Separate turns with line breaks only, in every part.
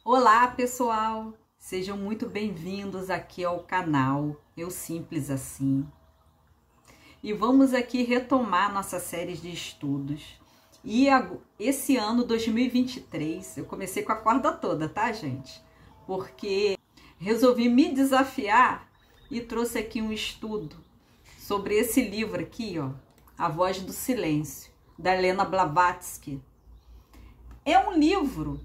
Olá, pessoal! Sejam muito bem-vindos aqui ao canal Eu Simples Assim. E vamos aqui retomar nossa série de estudos. E esse ano 2023, eu comecei com a corda toda, tá, gente? Porque resolvi me desafiar e trouxe aqui um estudo sobre esse livro aqui, ó, A Voz do Silêncio, da Helena Blavatsky. É um livro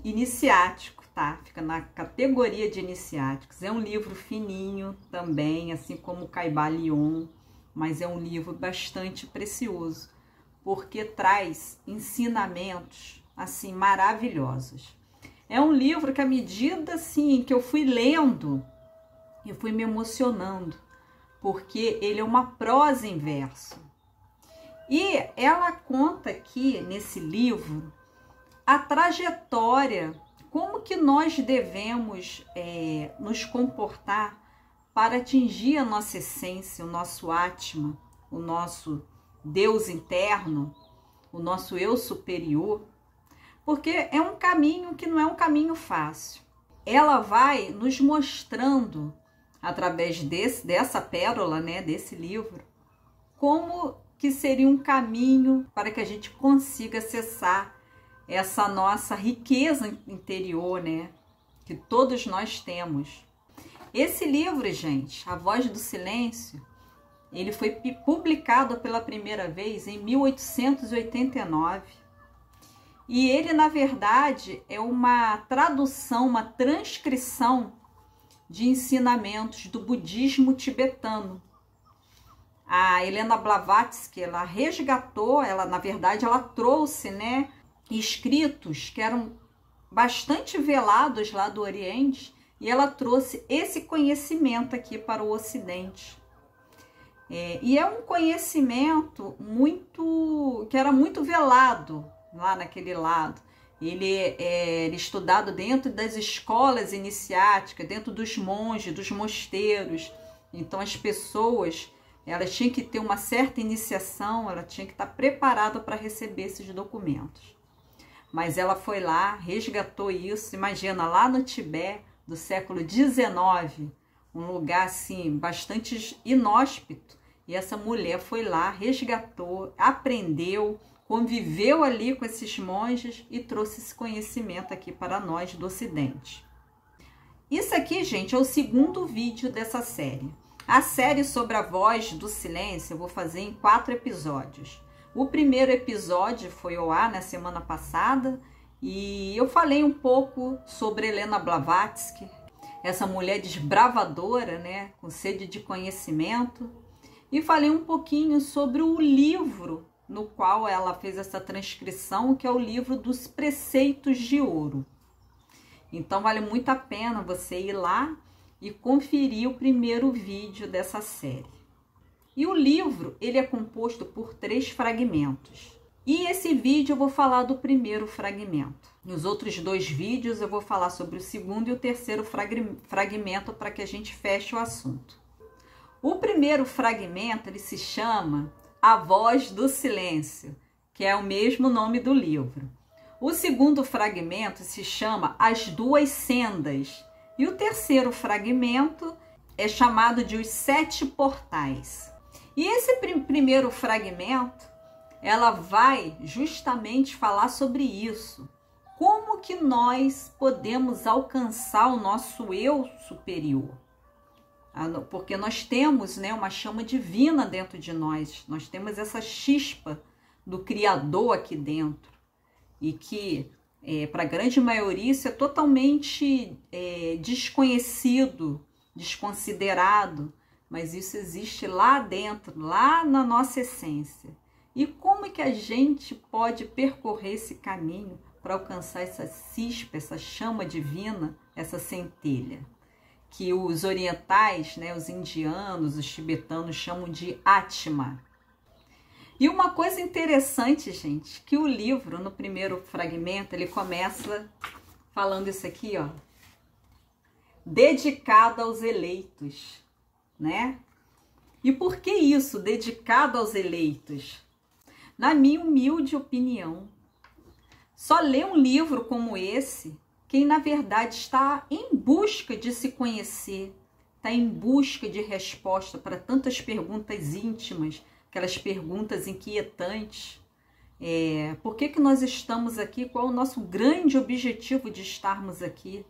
iniciático, tá? Fica na categoria de iniciáticos. É um livro fininho também, assim como o Kybalion, mas é um livro bastante precioso, porque traz ensinamentos, assim, maravilhosos. É um livro que, à medida, assim, que eu fui lendo, eu fui me emocionando, porque ele é uma prosa em verso. E ela conta aqui, nesse livro, a trajetória, como que nós devemos nos comportar para atingir a nossa essência, o nosso Atma, o nosso Deus interno, o nosso eu superior, porque é um caminho que não é um caminho fácil. Ela vai nos mostrando, através dessa pérola, né, desse livro, como que seria um caminho para que a gente consiga acessar essa nossa riqueza interior, né? Que todos nós temos. Esse livro, gente, A Voz do Silêncio, ele foi publicado pela primeira vez em 1889. E ele, na verdade, é uma tradução, uma transcrição de ensinamentos do budismo tibetano. A Helena Blavatsky, ela resgatou, na verdade, ela trouxe, né, escritos que eram bastante velados lá do Oriente, e ela trouxe esse conhecimento aqui para o Ocidente. E é um conhecimento que era muito velado lá naquele lado. Ele era estudado dentro das escolas iniciáticas, dentro dos monges, dos mosteiros. Então as pessoas, elas tinham que ter uma certa iniciação, ela tinha que estar preparada para receber esses documentos. Mas ela foi lá, resgatou isso, imagina, lá no Tibete, do século XIX, um lugar assim, bastante inóspito, e essa mulher foi lá, resgatou, aprendeu, conviveu ali com esses monges e trouxe esse conhecimento aqui para nós do Ocidente. Isso aqui, gente, é o segundo vídeo dessa série. A série sobre a voz do silêncio eu vou fazer em 4 episódios. O primeiro episódio foi ao ar na semana passada e eu falei um pouco sobre Helena Blavatsky, essa mulher desbravadora, né, com sede de conhecimento, e falei um pouquinho sobre o livro no qual ela fez essa transcrição, que é o livro dos Preceitos de Ouro. Então vale muito a pena você ir lá e conferir o primeiro vídeo dessa série. E o livro, ele é composto por 3 fragmentos. E esse vídeo eu vou falar do primeiro fragmento. Nos outros 2 vídeos eu vou falar sobre o segundo e o terceiro fragmento para que a gente feche o assunto. O primeiro fragmento, ele se chama A Voz do Silêncio, que é o mesmo nome do livro. O segundo fragmento se chama As Duas Sendas. E o terceiro fragmento é chamado de Os 7 Portais. E esse primeiro fragmento, ela vai justamente falar sobre isso. Como que nós podemos alcançar o nosso eu superior? Porque nós temos, né, uma chama divina dentro de nós. Nós temos essa chispa do Criador aqui dentro. E que, para a grande maioria, isso é totalmente desconhecido, desconsiderado. Mas isso existe lá dentro, lá na nossa essência. E como é que a gente pode percorrer esse caminho para alcançar essa cispa, essa chama divina, essa centelha? Que os orientais, né, os indianos, os tibetanos chamam de Atma. E uma coisa interessante, gente, que o livro, no primeiro fragmento, ele começa falando isso aqui, ó. Dedicado aos eleitos. Né? E por que isso, dedicado aos eleitos? Na minha humilde opinião, só ler um livro como esse quem na verdade está em busca de se conhecer, está em busca de resposta para tantas perguntas íntimas, aquelas perguntas inquietantes. Por que nós estamos aqui? Qual é o nosso grande objetivo de estarmos aqui?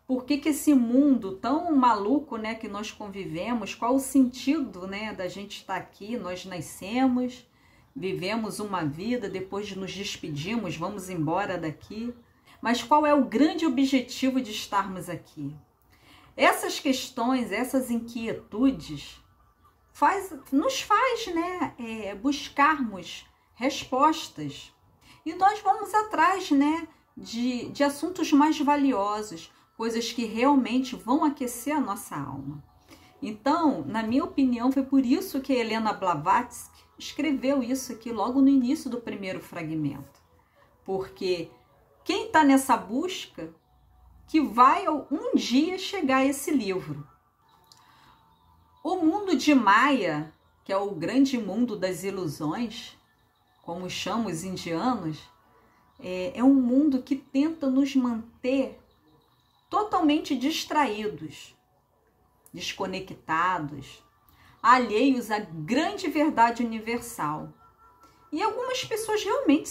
Por que esse mundo tão maluco, né, que nós convivemos, qual o sentido, né, da gente estar aqui? Nós nascemos, vivemos uma vida, depois nos despedimos, vamos embora daqui. Mas qual é o grande objetivo de estarmos aqui? Essas questões, essas inquietudes, nos faz, né, buscarmos respostas. E nós vamos atrás, né, de assuntos mais valiosos, coisas que realmente vão aquecer a nossa alma. Então, na minha opinião, foi por isso que Helena Blavatsky escreveu isso aqui logo no início do primeiro fragmento. Porque quem está nessa busca, que vai um dia chegar a esse livro. O mundo de Maya, que é o grande mundo das ilusões, como chamam os indianos, é um mundo que tenta nos manter totalmente distraídos, desconectados, alheios à grande verdade universal. E algumas pessoas realmente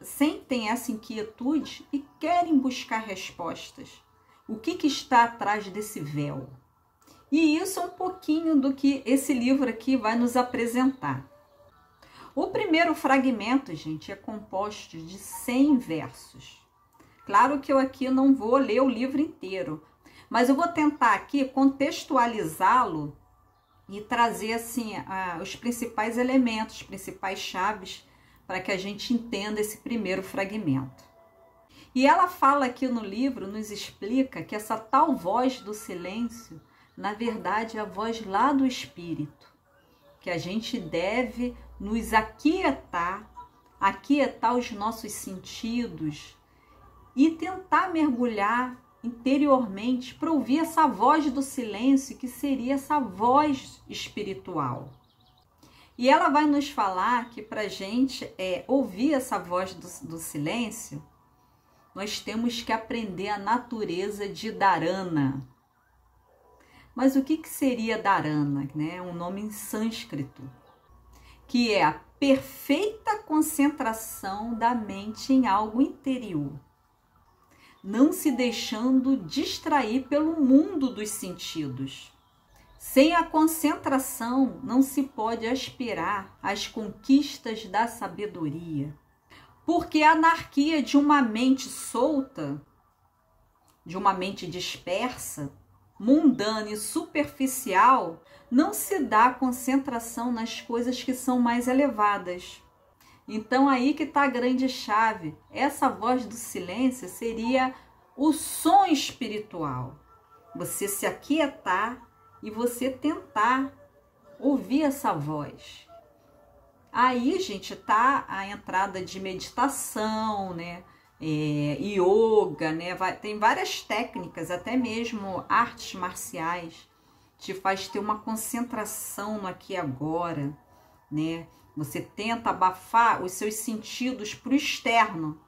sentem essa inquietude e querem buscar respostas. O que está atrás desse véu? E isso é um pouquinho do que esse livro aqui vai nos apresentar. O primeiro fragmento, gente, é composto de 100 versos. Claro que eu aqui não vou ler o livro inteiro, mas eu vou tentar aqui contextualizá-lo e trazer assim os principais elementos, os principais chaves para que a gente entenda esse primeiro fragmento. E ela fala aqui no livro, nos explica que essa tal voz do silêncio, na verdade, é a voz lá do espírito, que a gente deve nos aquietar os nossos sentidos e tentar mergulhar interiormente para ouvir essa voz do silêncio, que seria essa voz espiritual. E ela vai nos falar que para a gente ouvir essa voz do silêncio, nós temos que aprender a natureza de Dharana. Mas o que seria Dharana? Né? É um nome em sânscrito, que é a perfeita concentração da mente em algo interior, não se deixando distrair pelo mundo dos sentidos. Sem a concentração, não se pode aspirar às conquistas da sabedoria, porque a anarquia de uma mente solta, de uma mente dispersa, mundana e superficial, não se dá concentração nas coisas que são mais elevadas. Então aí que está a grande chave. Essa voz do silêncio seria o som espiritual. Você se aquietar e você tentar ouvir essa voz. Aí, gente, está a entrada de meditação, né? Yoga, né? Tem várias técnicas, até mesmo artes marciais, te faz ter uma concentração no aqui e agora, né? Você tenta abafar os seus sentidos para o externo,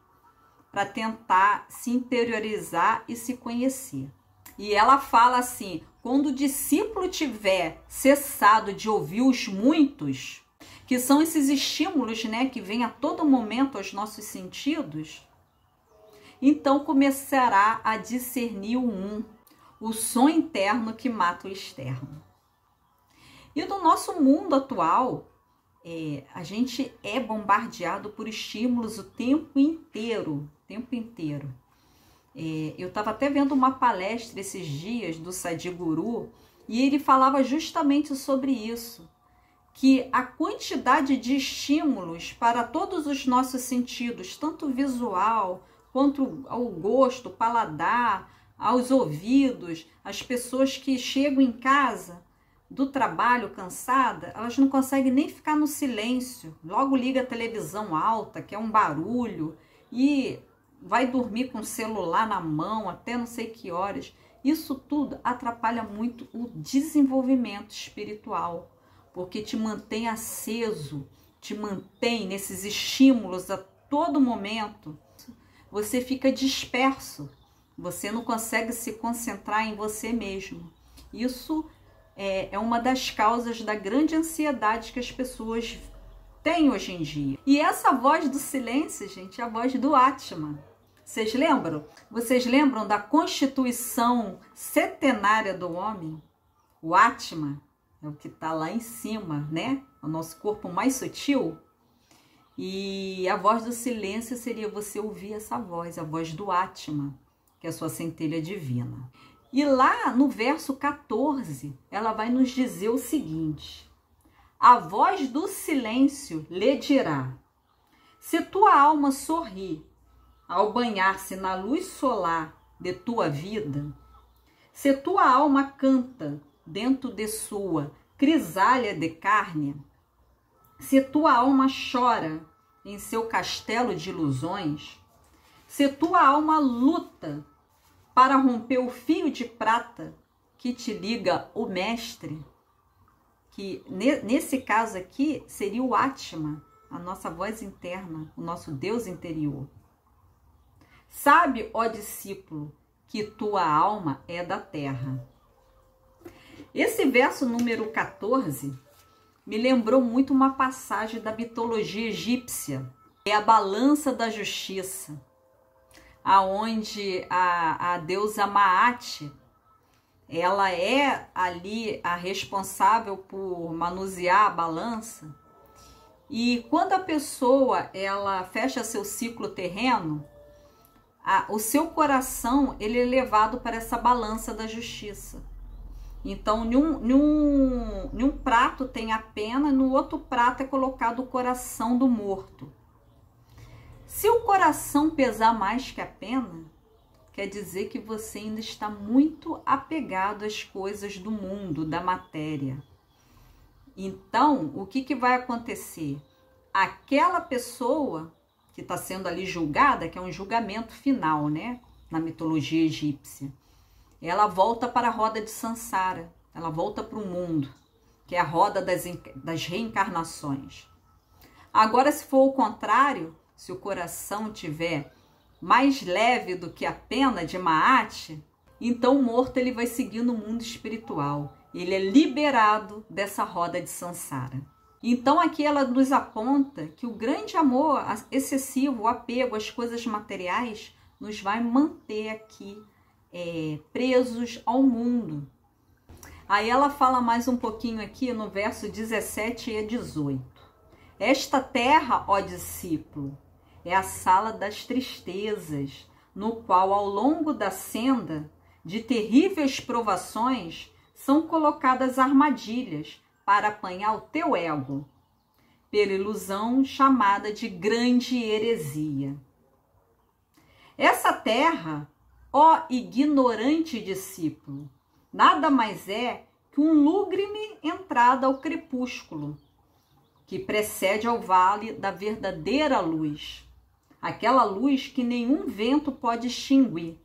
para tentar se interiorizar e se conhecer. E ela fala assim, quando o discípulo tiver cessado de ouvir os muitos, que são esses estímulos, né, que vêm a todo momento aos nossos sentidos, então começará a discernir o som interno que mata o externo. E no nosso mundo atual, a gente é bombardeado por estímulos o tempo inteiro. Eu estava até vendo uma palestra esses dias do Sadhguru e ele falava justamente sobre isso, que a quantidade de estímulos para todos os nossos sentidos, tanto visual quanto ao gosto, paladar, aos ouvidos, as pessoas que chegam em casa do trabalho cansada, elas não conseguem nem ficar no silêncio, logo liga a televisão alta, que é um barulho, e vai dormir com o celular na mão até não sei que horas. Isso tudo atrapalha muito o desenvolvimento espiritual, porque te mantém aceso, te mantém nesses estímulos a todo momento. você fica disperso, você não consegue se concentrar em você mesmo. Isso é uma das causas da grande ansiedade que as pessoas têm hoje em dia. E essa voz do silêncio, gente, é a voz do Atman. Vocês lembram? Vocês lembram da constituição setenária do homem? O Atman é o que está lá em cima, né? O nosso corpo mais sutil. E a voz do silêncio seria você ouvir essa voz, a voz do Atman, que é a sua centelha divina. E lá no verso 14, ela vai nos dizer o seguinte: a voz do silêncio lhe dirá: se tua alma sorri ao banhar-se na luz solar de tua vida, se tua alma canta dentro de sua crisália de carne, se tua alma chora em seu castelo de ilusões, se tua alma luta para romper o fio de prata que te liga o mestre, que nesse caso aqui seria o Atman, a nossa voz interna, o nosso Deus interior. Sabe, ó discípulo, que tua alma é da terra. Esse verso número 14 me lembrou muito uma passagem da mitologia egípcia, é a balança da justiça, aonde a deusa Maat, ela é ali a responsável por manusear a balança. E quando a pessoa ela fecha seu ciclo terreno, o seu coração ele é levado para essa balança da justiça. Então, num prato tem a pena, no outro prato é colocado o coração do morto. Se o coração pesar mais que a pena, quer dizer que você ainda está muito apegado às coisas do mundo, da matéria. Então, o que vai acontecer? Aquela pessoa que está sendo ali julgada, que é um julgamento final, né? Na mitologia egípcia, ela volta para a roda de Sansara, ela volta para o mundo, que é a roda das reencarnações. Agora, se for o contrário, se o coração tiver mais leve do que a pena de Maat, então o morto ele vai seguir no mundo espiritual. Ele é liberado dessa roda de Sansara. Então aqui ela nos aponta que o grande amor excessivo, o apego às coisas materiais, nos vai manter aqui presos ao mundo. Aí ela fala mais um pouquinho aqui no verso 17 e 18. Esta terra, ó discípulo, é a sala das tristezas, no qual ao longo da senda de terríveis provações são colocadas armadilhas para apanhar o teu ego, pela ilusão chamada de grande heresia. Essa terra, ó ignorante discípulo, nada mais é que um lúgubre entrada ao crepúsculo, que precede ao vale da verdadeira luz, aquela luz que nenhum vento pode extinguir,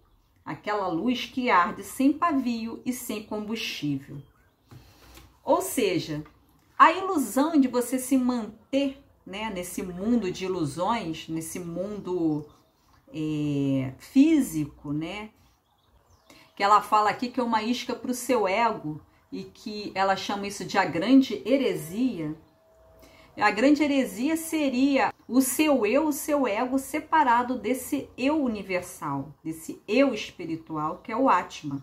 aquela luz que arde sem pavio e sem combustível. Ou seja, a ilusão de você se manter, né, nesse mundo de ilusões, nesse mundo físico, né, que ela fala aqui que é uma isca para o seu ego e que ela chama isso de a grande heresia. A grande heresia seria o seu eu, o seu ego separado desse eu universal, desse eu espiritual que é o Atman,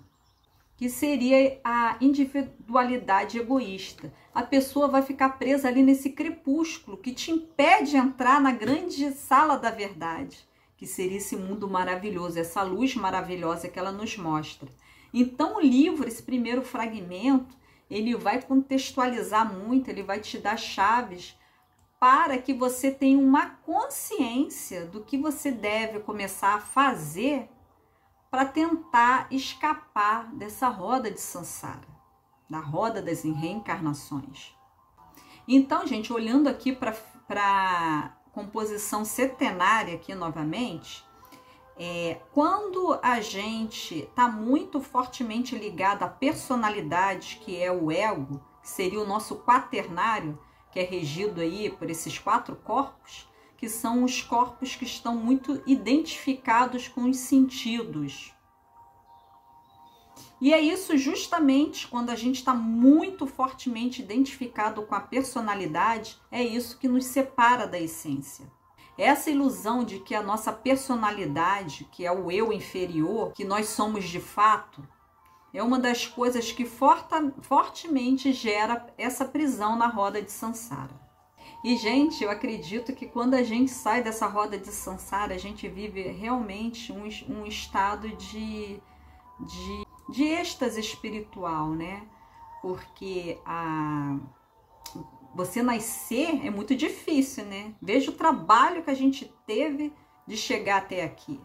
que seria a individualidade egoísta. A pessoa vai ficar presa ali nesse crepúsculo que te impede de entrar na grande sala da verdade, que seria esse mundo maravilhoso, essa luz maravilhosa que ela nos mostra. Então o livro, esse primeiro fragmento, ele vai contextualizar muito, ele vai te dar chaves para que você tenha uma consciência do que você deve começar a fazer para tentar escapar dessa roda de Sansara, da roda das reencarnações. Então, gente, olhando aqui para a composição setenária aqui novamente, quando a gente está muito fortemente ligado à personalidade, que é o ego, que seria o nosso quaternário, que é regido aí por esses 4 corpos, que são os corpos que estão muito identificados com os sentidos. E é isso justamente quando a gente está muito fortemente identificado com a personalidade, é isso que nos separa da essência. Essa ilusão de que a nossa personalidade, que é o eu inferior, que nós somos de fato, é uma das coisas que fortemente gera essa prisão na roda de Sansara. E, gente, eu acredito que quando a gente sai dessa roda de Sansara, a gente vive realmente um estado de êxtase espiritual, né? Porque você nascer é muito difícil, né? Veja o trabalho que a gente teve de chegar até aqui.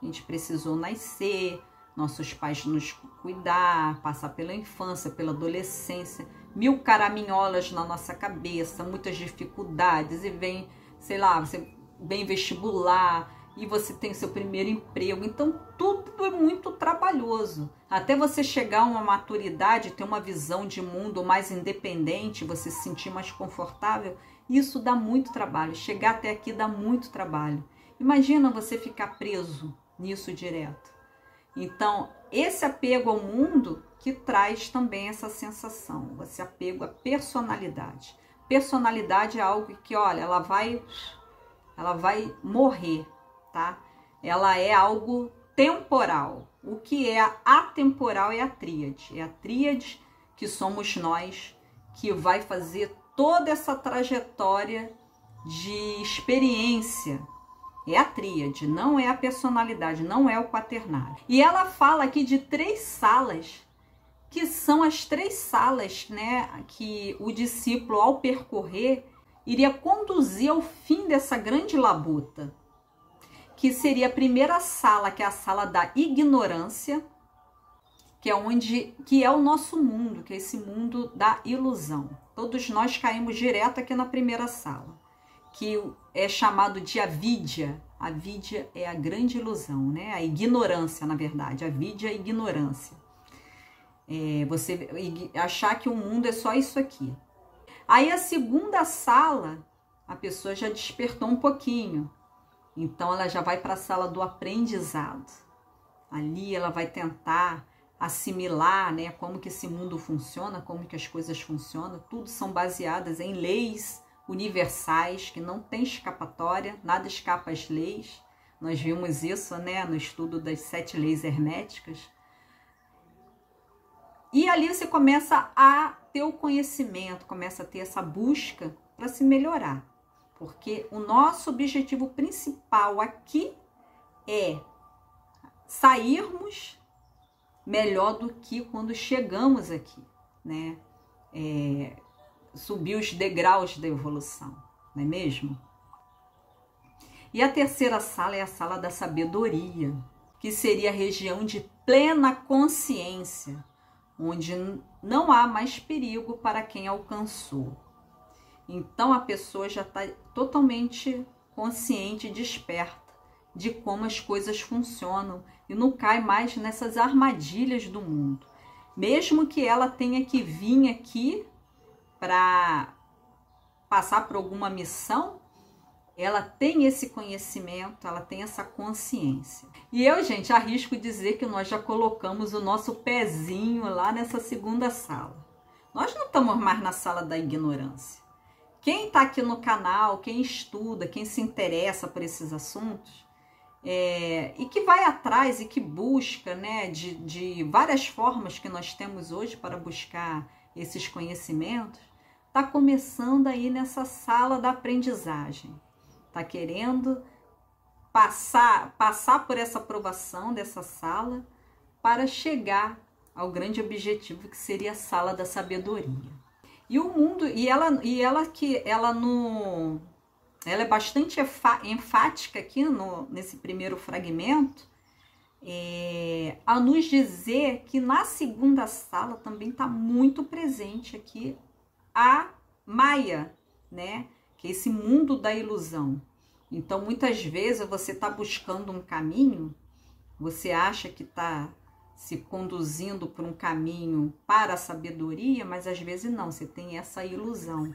A gente precisou nascer, nossos pais nos cuidar, passar pela infância, pela adolescência, 1000 caraminholas na nossa cabeça, muitas dificuldades, e vem, sei lá, você vem vestibular, e você tem seu primeiro emprego, então tudo é muito trabalhoso. Até você chegar a uma maturidade, ter uma visão de mundo mais independente, você se sentir mais confortável, isso dá muito trabalho. Chegar até aqui dá muito trabalho. Imagina você ficar preso nisso direto. Então, esse apego ao mundo que traz também essa sensação, esse apego à personalidade. Personalidade é algo que, olha, ela vai morrer. Tá? Ela é algo temporal. O que é atemporal é a tríade. É a tríade que somos nós, que vai fazer toda essa trajetória de experiência. É a tríade, não é a personalidade, não é o quaternário. E ela fala aqui de 3 salas, que são as 3 salas, né, que o discípulo, ao percorrer, iria conduzir ao fim dessa grande labuta. Que seria a primeira sala, que é a sala da ignorância, que é o nosso mundo, que é esse mundo da ilusão. Todos nós caímos direto aqui na primeira sala, que é chamado de avidya. Avidya é a grande ilusão, né? A ignorância, na verdade. Avidya é a ignorância. Você achar que o mundo é só isso aqui. Aí a segunda sala, a pessoa já despertou um pouquinho. Então, ela já vai para a sala do aprendizado. Ali ela vai tentar assimilar, né, como que esse mundo funciona, como que as coisas funcionam. Tudo são baseadas em leis universais, que não tem escapatória, nada escapa às leis. Nós vimos isso, né, no estudo das 7 leis herméticas. E ali você começa a ter o conhecimento, começa a ter essa busca para se melhorar. Porque o nosso objetivo principal aqui é sairmos melhor do que quando chegamos aqui, né? Subir os degraus da evolução, não é mesmo? E a terceira sala é a sala da sabedoria, que seria a região de plena consciência, onde não há mais perigo para quem alcançou. Então a pessoa já está totalmente consciente, desperta de como as coisas funcionam e não cai mais nessas armadilhas do mundo. Mesmo que ela tenha que vir aqui para passar por alguma missão, ela tem esse conhecimento, ela tem essa consciência. E eu, gente, arrisco dizer que nós já colocamos o nosso pezinho lá nessa segunda sala. Nós não estamos mais na sala da ignorância. Quem está aqui no canal, quem estuda, quem se interessa por esses assuntos, e que vai atrás e que busca, né, de várias formas que nós temos hoje para buscar esses conhecimentos, está começando aí nessa sala da aprendizagem. Está querendo passar por essa aprovação dessa sala para chegar ao grande objetivo, que seria a sala da sabedoria. E o mundo, ela é bastante enfática aqui nesse primeiro fragmento, a nos dizer que na segunda sala também está muito presente aqui a Maya, né? Que é esse mundo da ilusão. Então, muitas vezes você está buscando um caminho, você acha que está se conduzindo por um caminho para a sabedoria, mas às vezes não, você tem essa ilusão,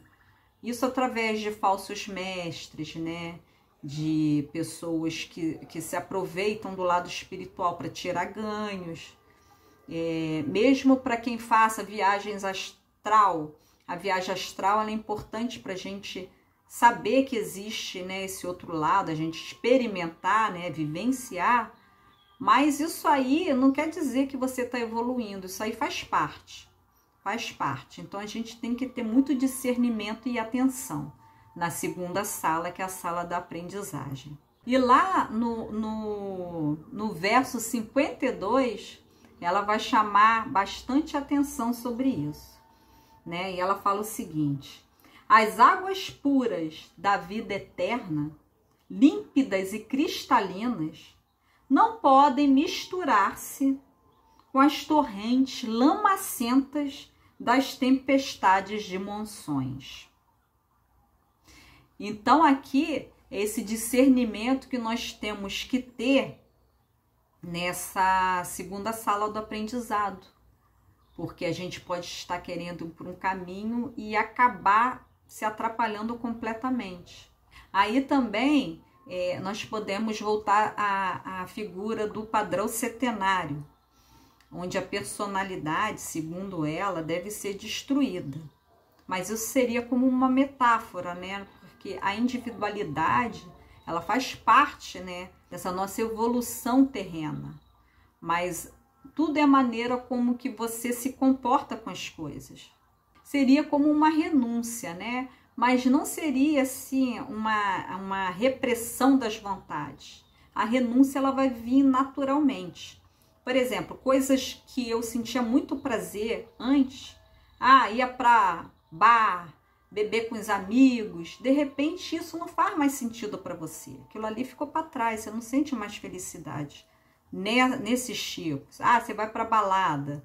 Isso através de falsos mestres, né? De pessoas que se aproveitam do lado espiritual para tirar ganhos. Mesmo para quem faça viagens astral, a viagem astral ela é importante para a gente saber que existe, né, esse outro lado, a gente experimentar, né, vivenciar, mas isso aí não quer dizer que você está evoluindo, isso aí faz parte, Então a gente tem que ter muito discernimento e atenção na segunda sala, que é a sala da aprendizagem. E lá no verso 52, ela vai chamar bastante atenção sobre isso, né? E ela fala o seguinte: as águas puras da vida eterna, límpidas e cristalinas, não podem misturar-se com as torrentes lamacentas das tempestades de monções. Então aqui, esse discernimento que nós temos que ter nessa segunda sala do aprendizado, porque a gente pode estar querendo ir por um caminho e acabar se atrapalhando completamente. Aí também nós podemos voltar à figura do padrão setenário, onde a personalidade, segundo ela, deve ser destruída. Mas isso seria como uma metáfora, né? Porque a individualidade, ela faz parte, né, dessa nossa evolução terrena. Mas tudo é a maneira como que você se comporta com as coisas. Seria como uma renúncia, né? Mas não seria assim uma repressão das vontades. A renúncia ela vai vir naturalmente. Por exemplo, coisas que eu sentia muito prazer antes, ia para bar, beber com os amigos, de repente isso não faz mais sentido para você. Aquilo ali ficou para trás, você não sente mais felicidade nesses tipos. Você vai para balada,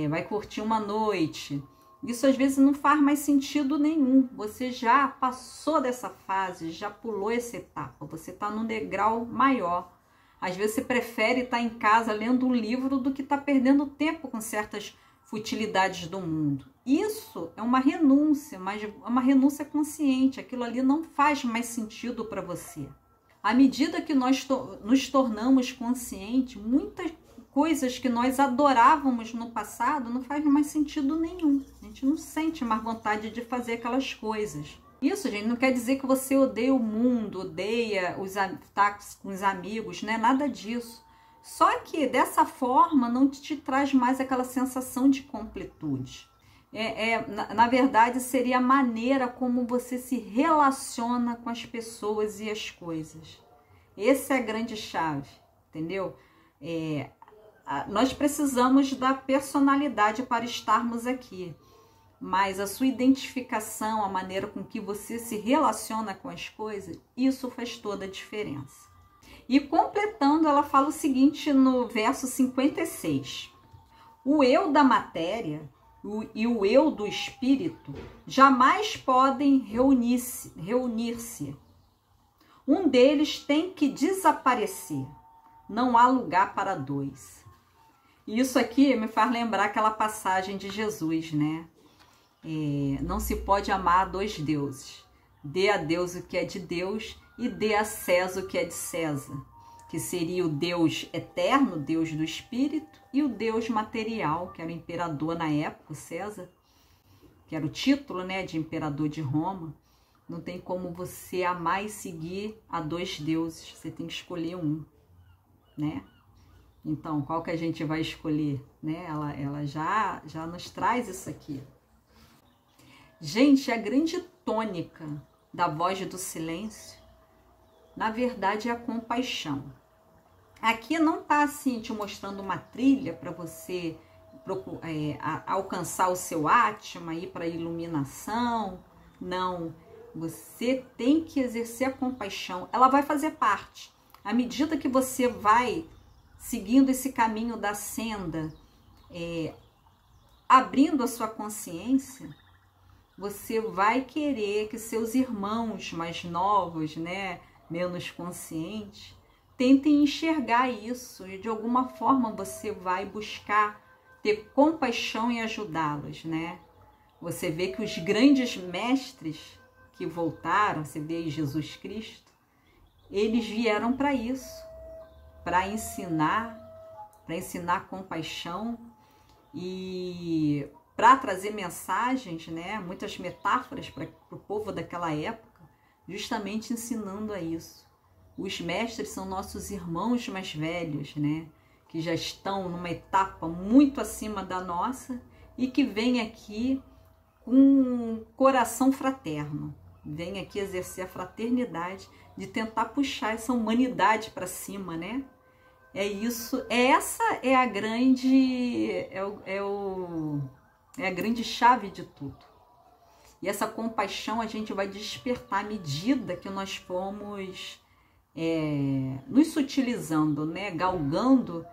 vai curtir uma noite. Isso às vezes não faz mais sentido nenhum. Você já passou dessa fase, já pulou essa etapa. Você está num degrau maior. Às vezes você prefere estar em casa lendo um livro do que estar perdendo tempo com certas futilidades do mundo. Isso é uma renúncia, mas é uma renúncia consciente. Aquilo ali não faz mais sentido para você. À medida que nós nos tornamos conscientes, muitas coisas que nós adorávamos no passado não faz mais sentido nenhum. A gente não sente mais vontade de fazer aquelas coisas. Isso, gente, não quer dizer que você odeia o mundo, odeia estar com os amigos, não é nada disso. Só que dessa forma não te traz mais aquela sensação de completude. Na verdade, seria a maneira como você se relaciona com as pessoas e as coisas. Essa é a grande chave, entendeu? Nós precisamos da personalidade para estarmos aqui, mas a sua identificação, a maneira com que você se relaciona com as coisas, isso faz toda a diferença. E completando, ela fala o seguinte no verso 56. O eu da matéria e o eu do espírito jamais podem reunir-se. Um deles tem que desaparecer. Não há lugar para dois. E isso aqui me faz lembrar aquela passagem de Jesus, né? Não se pode amar a dois deuses. Dê a Deus o que é de Deus e dê a César o que é de César, que seria o Deus eterno, Deus do Espírito, e o Deus material, que era o imperador na época, César, que era o título, né, de imperador de Roma. Não tem como você amar e seguir a dois deuses, você tem que escolher um, né? Então, qual que a gente vai escolher, né? Ela já nos traz isso aqui. Gente, a grande tônica da voz do silêncio, na verdade, é a compaixão. Aqui não está assim te mostrando uma trilha para você alcançar o seu Atma, ir para a iluminação. Não, você tem que exercer a compaixão. Ela vai fazer parte. À medida que você vai seguindo esse caminho da senda, abrindo a sua consciência, você vai querer que seus irmãos mais novos, né, menos conscientes, tentem enxergar isso e de alguma forma você vai buscar ter compaixão e ajudá-los, né? Você vê que os grandes mestres que voltaram, você vê aí Jesus Cristo, eles vieram para isso, para ensinar compaixão e para trazer mensagens, né, muitas metáforas para o povo daquela época, justamente ensinando a isso. Os mestres são nossos irmãos mais velhos, né, que já estão numa etapa muito acima da nossa e que vêm aqui com um coração fraterno, vêm aqui exercer a fraternidade de tentar puxar essa humanidade para cima, né? É isso, essa é a grande, é a grande chave de tudo. E essa compaixão a gente vai despertar à medida que nós formos nos sutilizando, né? Galgando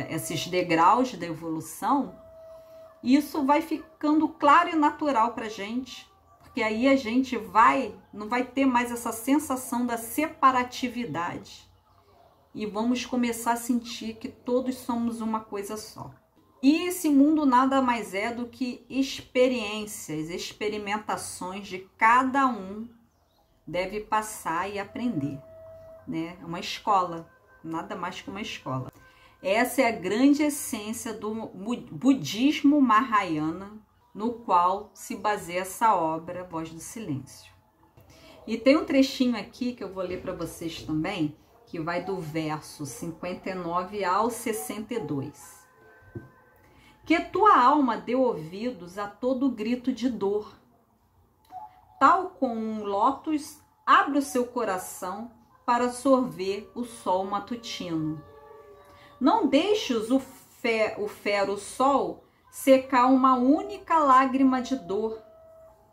esses degraus da evolução. Isso vai ficando claro e natural para a gente, porque aí a gente não vai ter mais essa sensação da separatividade. E vamos começar a sentir que todos somos uma coisa só. E esse mundo nada mais é do que experiências, experimentações de cada um deve passar e aprender, né? É uma escola, nada mais que uma escola. Essa é a grande essência do budismo Mahayana, no qual se baseia essa obra, Voz do Silêncio. E tem um trechinho aqui que eu vou ler para vocês também, que vai do verso 59 ao 62. Que tua alma dê ouvidos a todo grito de dor. Tal como um lótus, abre o seu coração para sorver o sol matutino. Não deixes o fero sol secar uma única lágrima de dor,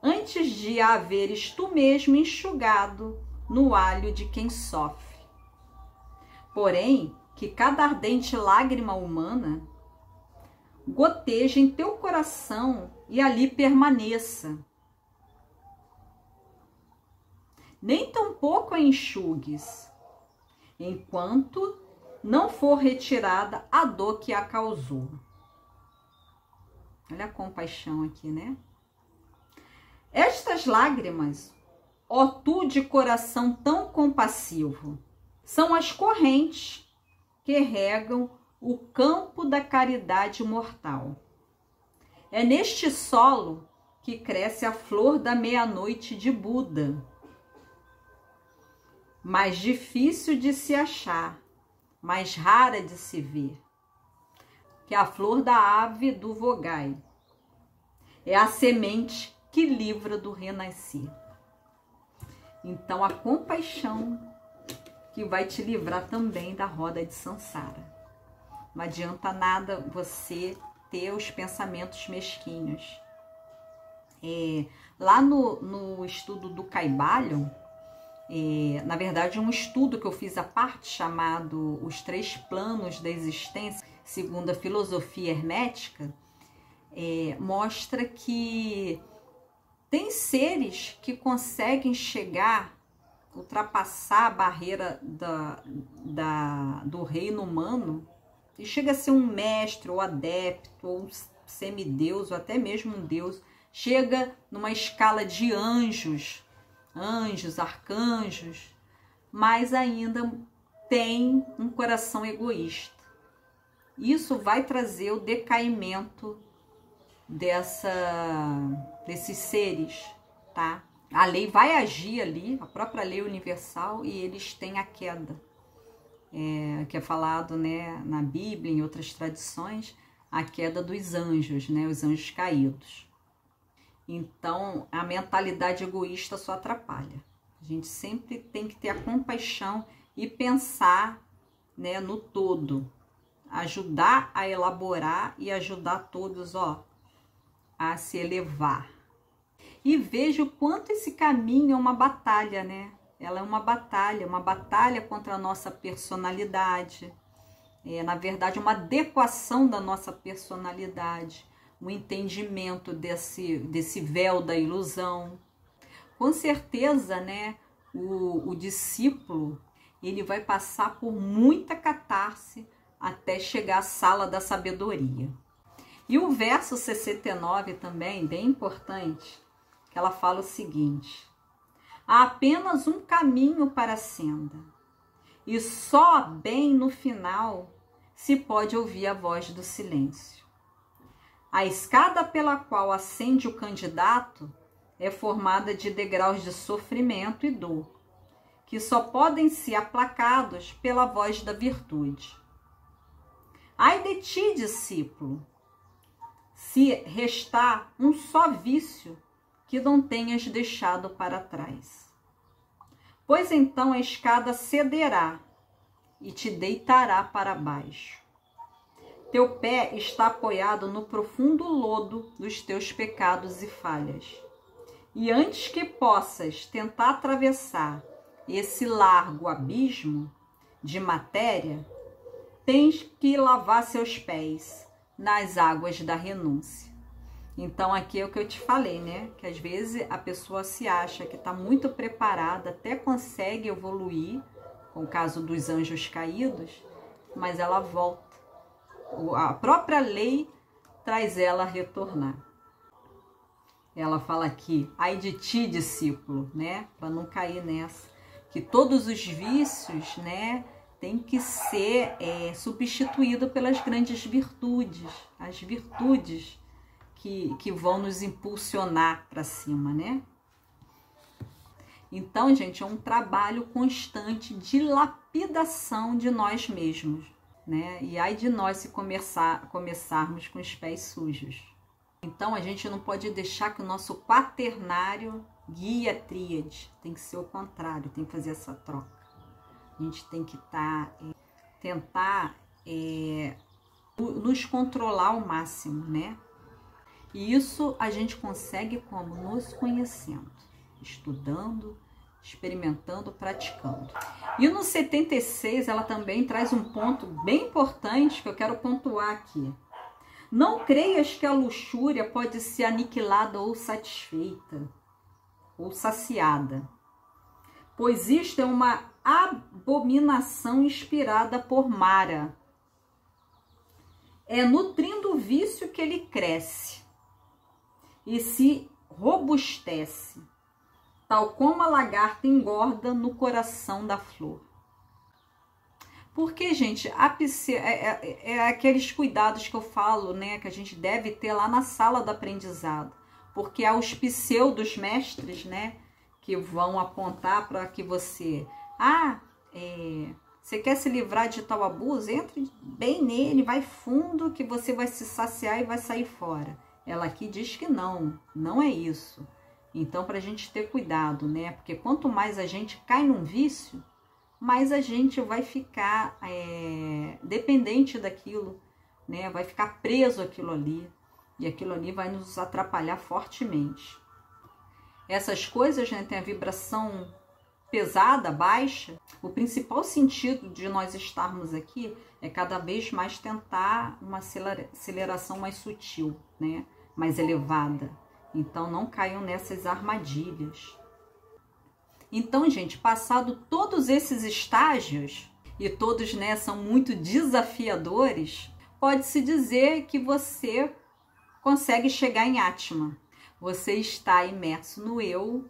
antes de a haveres tu mesmo enxugado no alho de quem sofre. Porém, que cada ardente lágrima humana goteje em teu coração e ali permaneça. Nem tampouco a enxugues, enquanto não for retirada a dor que a causou. Olha a compaixão aqui, né? Estas lágrimas, ó tu de coração tão compassivo, são as correntes que regam o campo da caridade mortal. É neste solo que cresce a flor da meia-noite de Buda, mais difícil de se achar, mais rara de se ver, que a flor da ave do vogai. É a semente que livra do renascer. Então, a compaixão que vai te livrar também da roda de Sansara. Não adianta nada você ter os pensamentos mesquinhos. Lá no estudo do Kybalion, na verdade um estudo que eu fiz à parte chamado Os Três Planos da Existência, segundo a filosofia hermética, mostra que tem seres que conseguem ultrapassar a barreira do reino humano e chega a ser um mestre ou adepto ou um semideus ou até mesmo um deus, chega numa escala de anjos, arcanjos, mas ainda tem um coração egoísta. Isso vai trazer o decaimento desses seres, tá? A lei vai agir ali, a própria lei universal, e eles têm a queda. Que é falado, né, na Bíblia, em outras tradições, a queda dos anjos, né, os anjos caídos. Então, a mentalidade egoísta só atrapalha. A gente sempre tem que ter a compaixão e pensar, né, no todo. Ajudar a elaborar e ajudar todos, a se elevar. E veja o quanto esse caminho é uma batalha, né? Ela é uma batalha contra a nossa personalidade. Na verdade, uma adequação da nossa personalidade, um entendimento desse véu da ilusão. Com certeza, né, o discípulo, ele vai passar por muita catarse até chegar à sala da sabedoria. E o verso 69 também, bem importante, que ela fala o seguinte: há apenas um caminho para a senda, e só bem no final se pode ouvir a voz do silêncio. A escada pela qual ascende o candidato é formada de degraus de sofrimento e dor, que só podem ser aplacados pela voz da virtude. Ai de ti, discípulo, se restar um só vício que não tenhas deixado para trás. Pois então a escada cederá e te deitará para baixo. Teu pé está apoiado no profundo lodo dos teus pecados e falhas. E antes que possas tentar atravessar esse largo abismo de matéria, tens que lavar seus pés nas águas da renúncia. Então aqui é o que eu te falei, né? Que às vezes a pessoa se acha que está muito preparada, até consegue evoluir, com o caso dos anjos caídos, mas ela volta. A própria lei traz ela a retornar. Ela fala aqui, ai de ti, discípulo, né? Para não cair nessa. Que todos os vícios, né, tem que ser substituído pelas grandes virtudes. As virtudes que vão nos impulsionar para cima, né? Então, gente, é um trabalho constante de lapidação de nós mesmos, né? E ai de nós se começarmos com os pés sujos. Então, a gente não pode deixar que o nosso quaternário guie a tríade. Tem que ser o contrário, tem que fazer essa troca. A gente tem que tentar nos controlar ao máximo, né? E isso a gente consegue como? Nos conhecendo, estudando, experimentando, praticando. E no 76 ela também traz um ponto bem importante que eu quero pontuar aqui. Não creias que a luxúria pode ser aniquilada ou satisfeita, ou saciada, pois isto é uma abominação inspirada por Mara. É nutrindo o vício que ele cresce e se robustece, tal como a lagarta engorda no coração da flor. Porque, gente, aqueles cuidados que eu falo, né, que a gente deve ter lá na sala do aprendizado. Porque há os pseudos mestres, né, que vão apontar para que você... você quer se livrar de tal abuso? Entre bem nele, vai fundo, que você vai se saciar e vai sair fora. Ela aqui diz que não é isso. Então, para a gente ter cuidado, né? Porque quanto mais a gente cai num vício, mais a gente vai ficar dependente daquilo, né? Vai ficar preso àquilo ali. E aquilo ali vai nos atrapalhar fortemente. Essas coisas, né, tem a vibração pesada, baixa. O principal sentido de nós estarmos aqui é cada vez mais tentar uma aceleração mais sutil, né? Mais elevada. Então, não caiam nessas armadilhas. Então, gente, passado todos esses estágios, e todos, né, são muito desafiadores, pode-se dizer que você consegue chegar em Atman. Você está imerso no eu.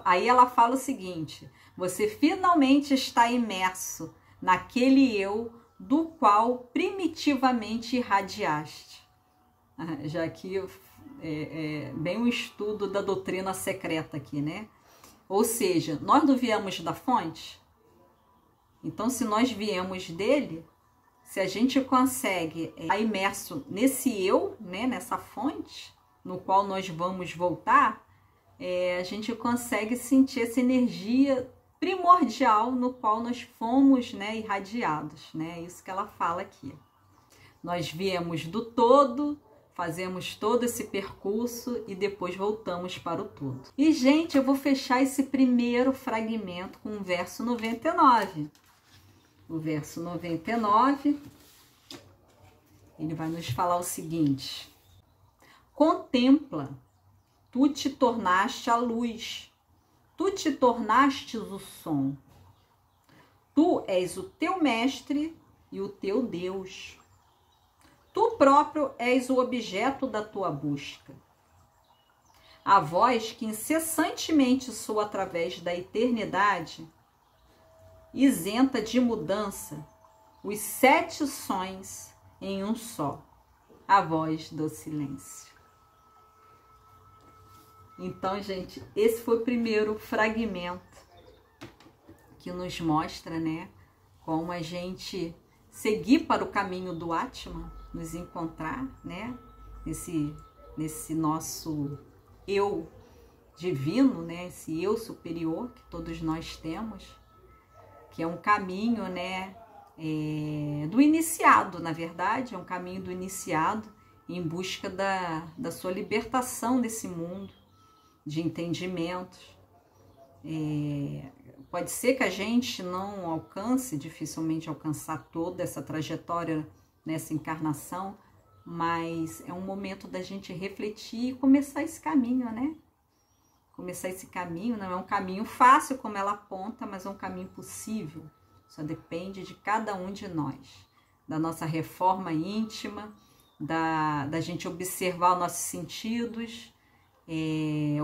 Aí ela fala o seguinte: você finalmente está imerso naquele eu do qual primitivamente irradiaste. Já que bem um estudo da doutrina secreta aqui, né? Ou seja, nós não viemos da fonte? Então, se nós viemos dele, se a gente consegue estar imerso nesse eu, né, nessa fonte, no qual nós vamos voltar, a gente consegue sentir essa energia primordial no qual nós fomos, né, irradiados, né? É isso que ela fala aqui. Nós viemos do todo, fazemos todo esse percurso e depois voltamos para o todo. E, gente, eu vou fechar esse primeiro fragmento com o verso 99. O verso 99, ele vai nos falar o seguinte: contempla, tu te tornaste a luz, tu te tornaste o som. Tu és o teu mestre e o teu Deus. Tu próprio és o objeto da tua busca. A voz que incessantemente soa através da eternidade, isenta de mudança os 7 sons em um só, a voz do silêncio. Então, gente, esse foi o primeiro fragmento que nos mostra, né, como a gente seguir para o caminho do Atman, nos encontrar, né, nesse nosso eu divino, né, esse eu superior que todos nós temos, que é um caminho, né, do iniciado, na verdade, é um caminho do iniciado em busca da sua libertação desse mundo, de entendimentos. Pode ser que a gente não alcance, dificilmente alcançar toda essa trajetória nessa encarnação, mas é um momento da gente refletir e começar esse caminho, né? Começar esse caminho, não é um caminho fácil como ela aponta, mas é um caminho possível. Só depende de cada um de nós, da nossa reforma íntima, da gente observar os nossos sentidos,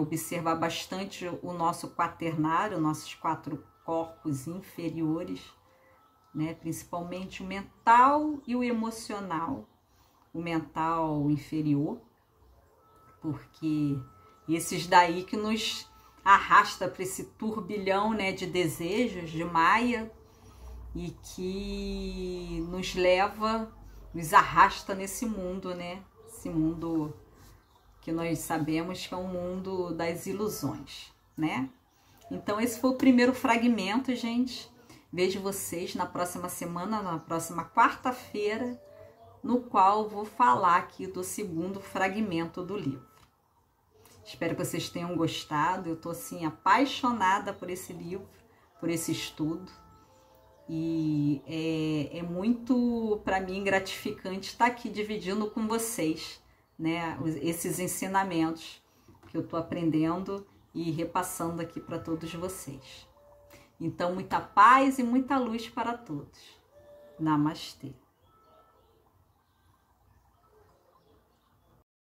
observar bastante o nosso quaternário, nossos 4 corpos inferiores, né? Principalmente o mental e o emocional. O mental inferior, porque esses daí que nos arrasta para esse turbilhão, né, de desejos, de Maia, e que nos leva, nos arrasta nesse mundo, né? Esse mundo que nós sabemos que é um mundo das ilusões, né? Então esse foi o primeiro fragmento, gente. Vejo vocês na próxima semana, na próxima quarta-feira, no qual vou falar aqui do segundo fragmento do livro. Espero que vocês tenham gostado. Eu tô assim apaixonada por esse livro, por esse estudo. E é muito, para mim, gratificante estar aqui dividindo com vocês, né, esses ensinamentos que eu tô aprendendo e repassando aqui para todos vocês. Então, muita paz e muita luz para todos. Namastê.